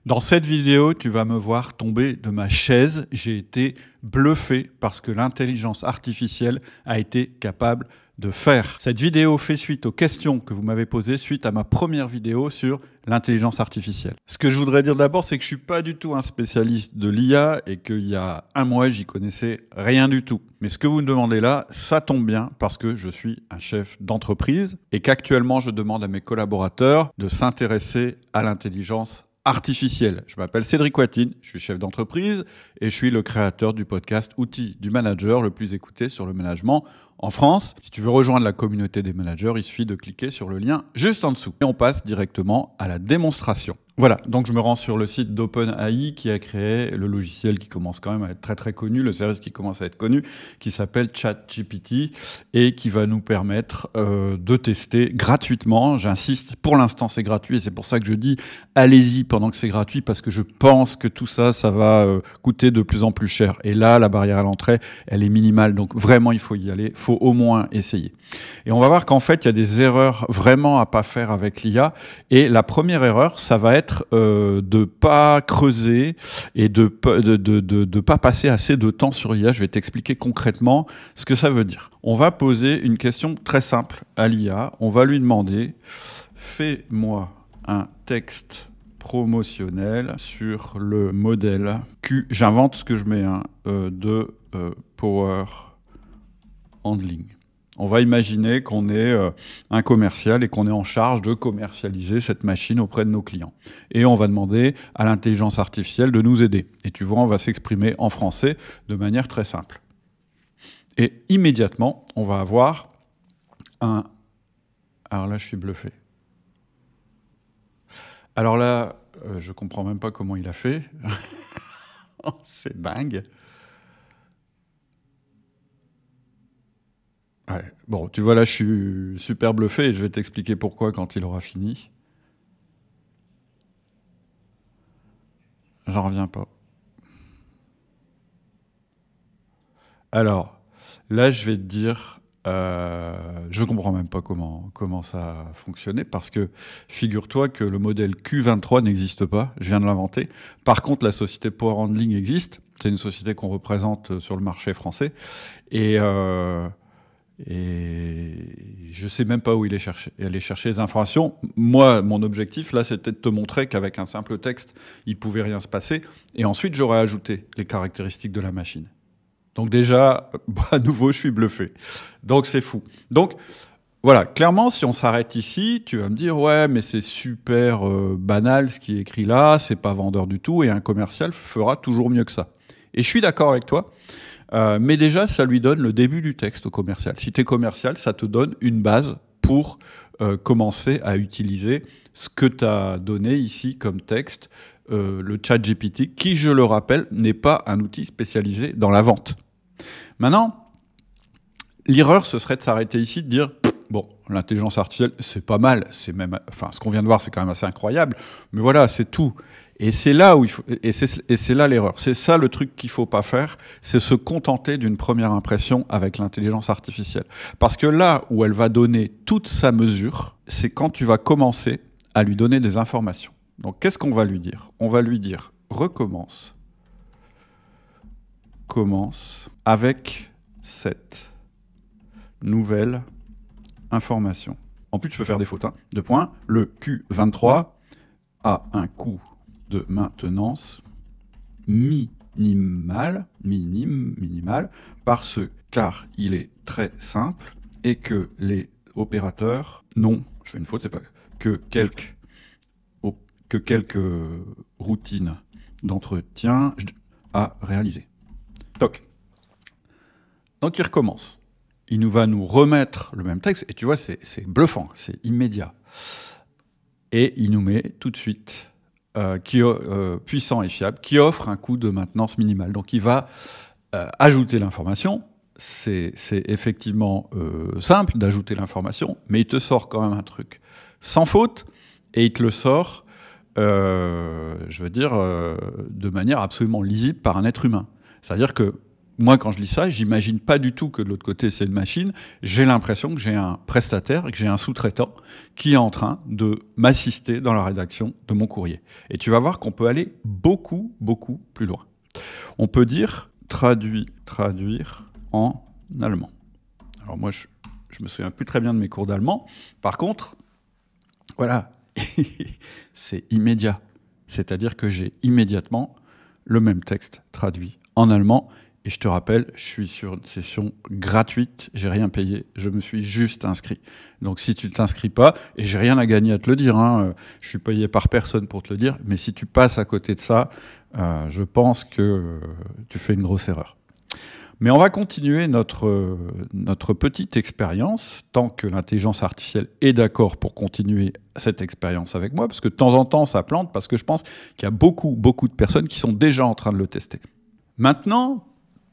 Dans cette vidéo, tu vas me voir tomber de ma chaise. J'ai été bluffé parce que l'intelligence artificielle a été capable de faire. Cette vidéo fait suite aux questions que vous m'avez posées suite à ma première vidéo sur l'intelligence artificielle. Ce que je voudrais dire d'abord, c'est que je ne suis pas du tout un spécialiste de l'IA et qu'il y a un mois, j'y connaissais rien du tout. Mais ce que vous me demandez là, ça tombe bien parce que je suis un chef d'entreprise et qu'actuellement, je demande à mes collaborateurs de s'intéresser à l'intelligence artificielle. Je m'appelle Cédric Watine, je suis chef d'entreprise et je suis le créateur du podcast Outils du manager le plus écouté sur le management en France. Si tu veux rejoindre la communauté des managers, il suffit de cliquer sur le lien juste en dessous. Et on passe directement à la démonstration. Voilà, donc je me rends sur le site d'OpenAI qui a créé le logiciel qui commence quand même à être très très connu, le service qui commence à être connu, qui s'appelle ChatGPT et qui va nous permettre de tester gratuitement. J'insiste, pour l'instant c'est gratuit et c'est pour ça que je dis allez-y pendant que c'est gratuit parce que je pense que tout ça, ça va coûter de plus en plus cher. Et là, la barrière à l'entrée, elle est minimale, donc vraiment il faut y aller, il faut au moins essayer. Et on va voir qu'en fait, il y a des erreurs vraiment à pas faire avec l'IA et la première erreur, ça va être de pas creuser et de pas passer assez de temps sur l'IA. Je vais t'expliquer concrètement ce que ça veut dire. On va poser une question très simple à l'IA. On va lui demander « Fais-moi un texte promotionnel sur le modèle Q ». J'invente ce que je mets de Power Handling. On va imaginer qu'on est un commercial et qu'on est en charge de commercialiser cette machine auprès de nos clients. Et on va demander à l'intelligence artificielle de nous aider. Et tu vois, on va s'exprimer en français de manière très simple. Et immédiatement, on va avoir un... Alors là, je suis bluffé. Alors là, je comprends même pas comment il a fait. C'est dingue. Ouais. Bon, tu vois, là, je suis super bluffé et je vais t'expliquer pourquoi quand il aura fini. J'en reviens pas. Alors, là, je vais te dire, je comprends même pas comment ça a fonctionné parce que figure-toi que le modèle Q23 n'existe pas, je viens de l'inventer. Par contre, la société Power Handling existe. C'est une société qu'on représente sur le marché français. Et je sais même pas où il est allé chercher les informations. Moi, mon objectif, là, c'était de te montrer qu'avec un simple texte, il pouvait rien se passer. Et ensuite, j'aurais ajouté les caractéristiques de la machine. Donc déjà, à nouveau, je suis bluffé. Donc c'est fou. Donc voilà, clairement, si on s'arrête ici, tu vas me dire, ouais, mais c'est super banal ce qui est écrit là, c'est pas vendeur du tout, et un commercial fera toujours mieux que ça. Et je suis d'accord avec toi. Mais déjà, ça lui donne le début du texte au commercial. Si tu es commercial, ça te donne une base pour commencer à utiliser ce que tu as donné ici comme texte, le ChatGPT, qui, je le rappelle, n'est pas un outil spécialisé dans la vente. Maintenant, l'erreur, ce serait de s'arrêter ici, de dire bon, l'intelligence artificielle, c'est pas mal, c'est même, enfin, ce qu'on vient de voir, c'est quand même assez incroyable, mais voilà, c'est tout. Et c'est là où c'est là l'erreur. C'est ça le truc qu'il faut pas faire, c'est se contenter d'une première impression avec l'intelligence artificielle. Parce que là où elle va donner toute sa mesure, c'est quand tu vas commencer à lui donner des informations. Donc, qu'est-ce qu'on va lui dire? On va lui dire recommence. Commence avec cette nouvelle information. En plus, tu peux faire des fautes. Deux points. Le Q23 a un coût de maintenance minimal, car il est très simple et que les opérateurs n'ont, je fais une faute, c'est pas que quelques routines d'entretien à réaliser. Toc. Donc il recommence. Il va nous remettre le même texte, et tu vois, c'est bluffant, c'est immédiat. Et il nous met tout de suite puissant et fiable, qui offre un coût de maintenance minimal. Donc il va ajouter l'information. C'est effectivement simple d'ajouter l'information, mais il te sort quand même un truc sans faute, et il te le sort, je veux dire, de manière absolument lisible par un être humain. C'est-à-dire que Moi, quand je lis ça, j'imagine pas du tout que de l'autre côté, c'est une machine. J'ai l'impression que j'ai un prestataire et que j'ai un sous-traitant qui est en train de m'assister dans la rédaction de mon courrier. Et tu vas voir qu'on peut aller beaucoup, beaucoup plus loin. On peut dire traduire en allemand. Alors moi, je me souviens plus très bien de mes cours d'allemand. Par contre, voilà, c'est immédiat. C'est-à-dire que j'ai immédiatement le même texte traduit en allemand. Et je te rappelle, je suis sur une session gratuite, j'ai rien payé, je me suis juste inscrit. Donc si tu t'inscris pas, et j'ai rien à gagner à te le dire, hein, je suis payé par personne pour te le dire, mais si tu passes à côté de ça, je pense que tu fais une grosse erreur. Mais on va continuer notre petite expérience, tant que l'intelligence artificielle est d'accord pour continuer cette expérience avec moi, parce que de temps en temps, ça plante, parce que je pense qu'il y a beaucoup, beaucoup de personnes qui sont déjà en train de le tester. Maintenant,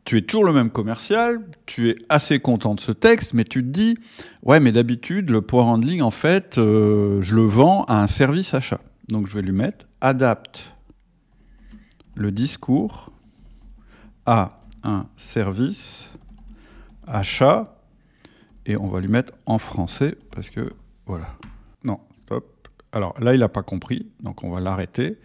tu es toujours le même commercial, tu es assez content de ce texte, mais tu te dis, ouais, mais d'habitude, le power handling, en fait, je le vends à un service achat. Donc je vais lui mettre, adapte le discours à un service achat, et on va lui mettre en français, parce que, voilà. Non, stop. Alors là, il n'a pas compris, donc on va l'arrêter.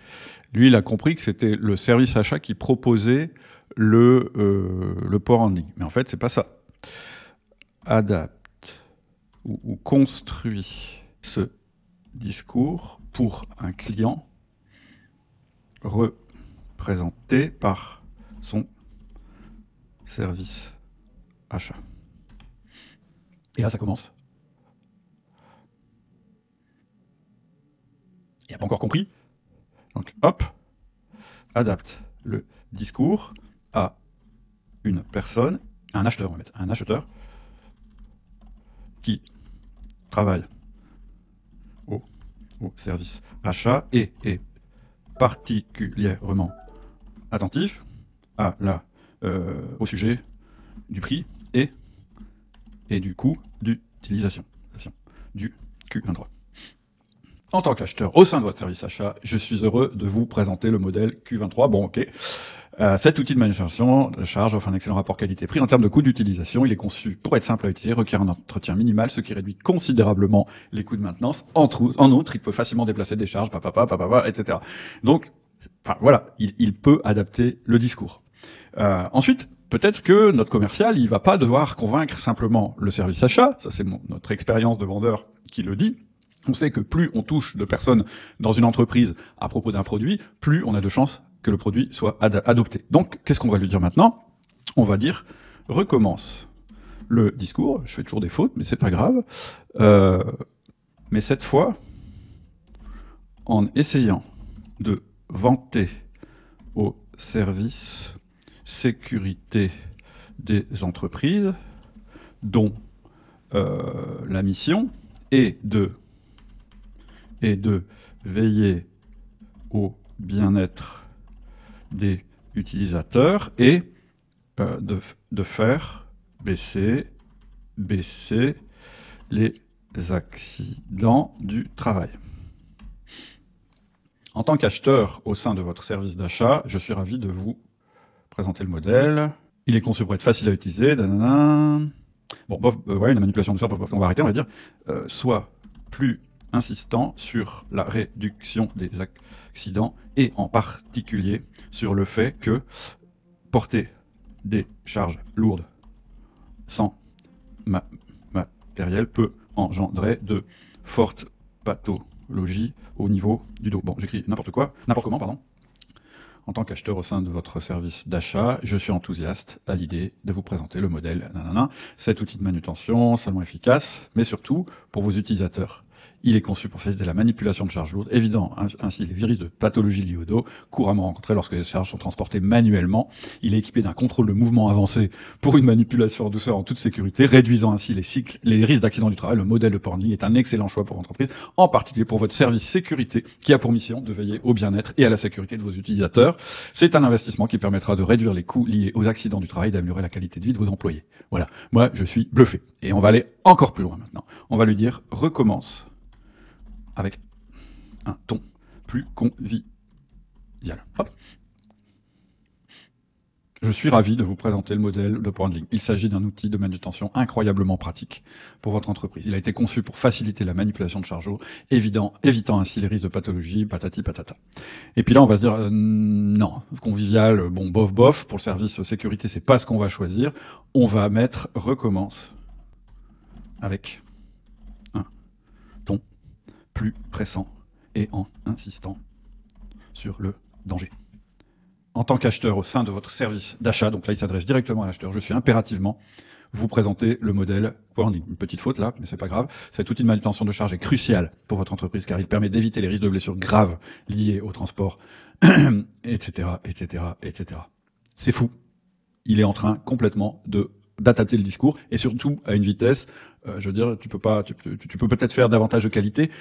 Lui, il a compris que c'était le service achat qui proposait le power handling. Mais en fait, c'est pas ça. Adapte ou construit ce discours pour un client représenté par son service achat. Et là, ça commence. Il n'a pas encore compris. Donc, hop, adapte le discours à une personne, un acheteur, on va mettre, un acheteur qui travaille au service achat et est particulièrement attentif à au sujet du prix et du coût d'utilisation du Q23. En tant qu'acheteur au sein de votre service achat, je suis heureux de vous présenter le modèle Q23. Bon, ok. Cet outil de manipulation de charge offre un excellent rapport qualité-prix. En termes de coût d'utilisation, il est conçu pour être simple à utiliser, requiert un entretien minimal, ce qui réduit considérablement les coûts de maintenance. En outre, il peut facilement déplacer des charges, etc. Donc, enfin voilà, il peut adapter le discours. Ensuite, peut-être que notre commercial, il va pas devoir convaincre simplement le service achat. Ça, c'est notre expérience de vendeur qui le dit. On sait que plus on touche de personnes dans une entreprise à propos d'un produit, plus on a de chances que le produit soit adopté. Donc, qu'est-ce qu'on va lui dire maintenant? On va dire, recommence le discours. Je fais toujours des fautes, mais c'est pas grave. Mais cette fois, en essayant de vanter au service sécurité des entreprises, dont la mission est de veiller au bien-être des utilisateurs et de faire baisser les accidents du travail. En tant qu'acheteur au sein de votre service d'achat, je suis ravi de vous présenter le modèle. Il est conçu pour être facile à utiliser. Bon, ouais, une manipulation de faire, on va arrêter, on va dire. Soit plus insistant sur la réduction des accidents et en particulier sur le fait que porter des charges lourdes sans matériel peut engendrer de fortes pathologies au niveau du dos. Bon, j'écris n'importe comment, pardon. En tant qu'acheteur au sein de votre service d'achat, je suis enthousiaste à l'idée de vous présenter le modèle cet outil de manutention seulement efficace, mais surtout pour vos utilisateurs. Il est conçu pour faciliter la manipulation de charges lourdes, évitant ainsi les virus de pathologie liées au dos, couramment rencontrés lorsque les charges sont transportées manuellement. Il est équipé d'un contrôle de mouvement avancé pour une manipulation en douceur en toute sécurité, réduisant ainsi les risques d'accident du travail. Le modèle de power handling est un excellent choix pour l'entreprise, en particulier pour votre service sécurité, qui a pour mission de veiller au bien-être et à la sécurité de vos utilisateurs. C'est un investissement qui permettra de réduire les coûts liés aux accidents du travail et d'améliorer la qualité de vie de vos employés. Voilà, moi je suis bluffé. Et on va aller encore plus loin maintenant. On va lui dire « recommence » avec un ton plus convivial. Hop. Je suis ravi de vous présenter le modèle de Powerhandling. Il s'agit d'un outil de manutention incroyablement pratique pour votre entreprise. Il a été conçu pour faciliter la manipulation de chargeaux, évitant ainsi les risques de pathologie, patati patata. Et puis là, on va se dire, non, convivial, bon, bof, pour le service sécurité, c'est pas ce qu'on va choisir. On va mettre recommence avec un ton plus pressant et en insistant sur le danger. En tant qu'acheteur au sein de votre service d'achat, donc là il s'adresse directement à l'acheteur, je suis impérativement vous présenter le modèle Powerhandling. Une petite faute là, mais c'est pas grave. Cet outil de manutention de charge est crucial pour votre entreprise car il permet d'éviter les risques de blessures graves liés au transport, etc., etc., etc. C'est fou. Il est en train complètement d'adapter le discours et surtout à une vitesse, je veux dire, tu peux peut-être faire davantage de qualité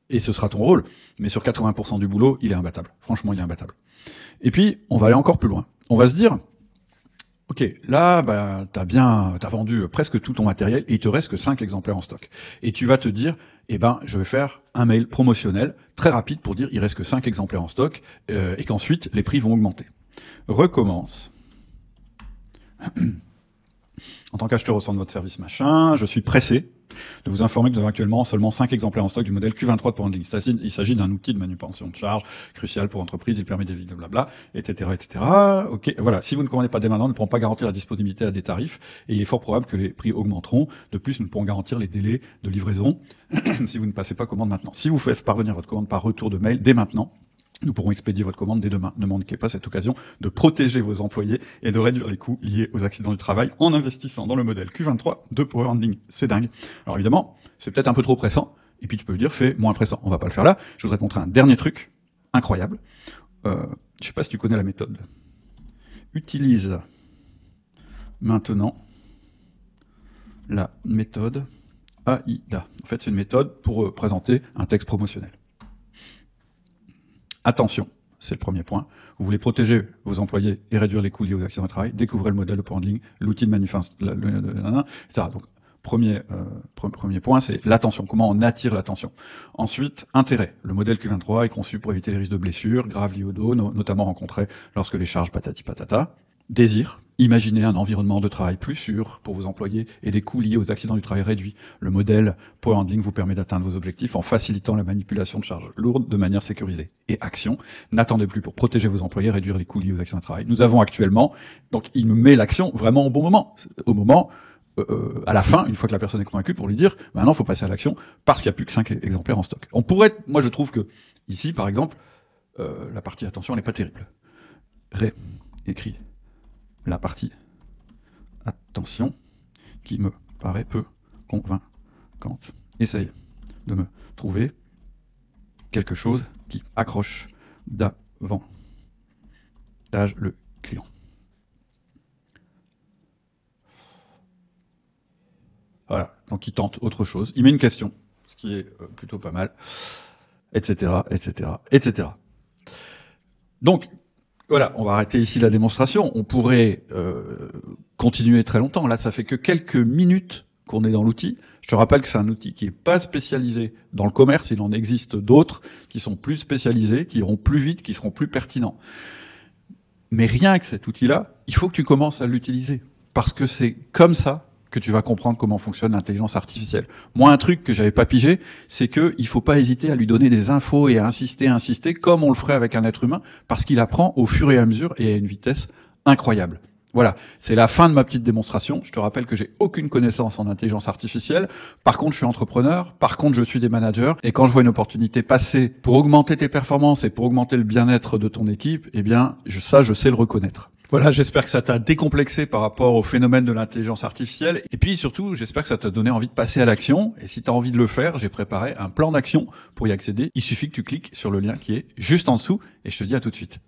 et ce sera ton rôle, mais sur 80% du boulot, il est imbattable. Franchement, il est imbattable. Et puis, on va aller encore plus loin. On va se dire, ok, là, bah, t'as vendu presque tout ton matériel et il te reste que 5 exemplaires en stock. Et tu vas te dire, eh ben, je vais faire un mail promotionnel très rapide pour dire, il reste que 5 exemplaires en stock et qu'ensuite, les prix vont augmenter. Recommence. En tant qu'acheteur au sein de votre service machin, je suis pressé de vous informer que nous avons actuellement seulement 5 exemplaires en stock du modèle Q23 de Powerhandling. Il s'agit d'un outil de manutention de charge crucial pour l'entreprise, il permet d'éviter blabla, etc., etc. Ok, voilà. Si vous ne commandez pas dès maintenant, nous ne pourrons pas garantir la disponibilité à des tarifs et il est fort probable que les prix augmenteront. De plus, nous ne pourrons garantir les délais de livraison si vous ne passez pas commande maintenant. Si vous faites parvenir votre commande par retour de mail dès maintenant, nous pourrons expédier votre commande dès demain. Ne manquez pas cette occasion de protéger vos employés et de réduire les coûts liés aux accidents du travail en investissant dans le modèle Q23 de Powerhandling. C'est dingue. Alors évidemment, c'est peut-être un peu trop pressant, et puis tu peux lui dire, fais moins pressant. On va pas le faire là. Je voudrais te montrer un dernier truc incroyable. Je sais pas si tu connais la méthode. Utilise maintenant la méthode AIDA. En fait, c'est une méthode pour présenter un texte promotionnel. Attention, c'est le premier point. Vous voulez protéger vos employés et réduire les coûts liés aux accidents de travail, découvrez le modèle de Powerhandling, l'outil de manutention, etc. Donc, premier point, c'est l'attention. Comment on attire l'attention. Ensuite, intérêt. Le modèle Q23 est conçu pour éviter les risques de blessures graves liées au dos, notamment rencontrés lorsque les charges patati patata. Désir. Imaginez un environnement de travail plus sûr pour vos employés et des coûts liés aux accidents du travail réduits. Le modèle Powerhandling vous permet d'atteindre vos objectifs en facilitant la manipulation de charges lourdes de manière sécurisée. Et action, n'attendez plus pour protéger vos employés et réduire les coûts liés aux accidents du travail. Nous avons actuellement, donc il me met l'action vraiment au bon moment. Au moment, à la fin, une fois que la personne est convaincue, pour lui dire, maintenant il faut passer à l'action parce qu'il n'y a plus que 5 exemplaires en stock. On pourrait, moi je trouve que, ici par exemple, la partie attention, elle n'est pas terrible. Réécrit la partie attention qui me paraît peu convaincante. Essaye de me trouver quelque chose qui accroche davantage le client. Voilà, donc il tente autre chose. Il met une question, ce qui est plutôt pas mal, etc., etc., etc. Donc, voilà, on va arrêter ici la démonstration. On pourrait continuer très longtemps. Là, ça fait que quelques minutes qu'on est dans l'outil. Je te rappelle que c'est un outil qui n'est pas spécialisé dans le commerce. Il en existe d'autres qui sont plus spécialisés, qui iront plus vite, qui seront plus pertinents. Mais rien que cet outil-là, il faut que tu commences à l'utiliser. Parce que c'est comme ça que tu vas comprendre comment fonctionne l'intelligence artificielle. Moi, un truc que j'avais pas pigé, c'est que il faut pas hésiter à lui donner des infos et à insister, comme on le ferait avec un être humain, parce qu'il apprend au fur et à mesure et à une vitesse incroyable. Voilà, c'est la fin de ma petite démonstration. Je te rappelle que j'ai aucune connaissance en intelligence artificielle. Par contre, je suis entrepreneur. Par contre, je suis des managers. Et quand je vois une opportunité passer pour augmenter tes performances et pour augmenter le bien-être de ton équipe, eh bien, ça, je sais le reconnaître. Voilà, j'espère que ça t'a décomplexé par rapport au phénomène de l'intelligence artificielle. Et puis surtout, j'espère que ça t'a donné envie de passer à l'action. Et si tu as envie de le faire, j'ai préparé un plan d'action pour y accéder. Il suffit que tu cliques sur le lien qui est juste en dessous. Et je te dis à tout de suite.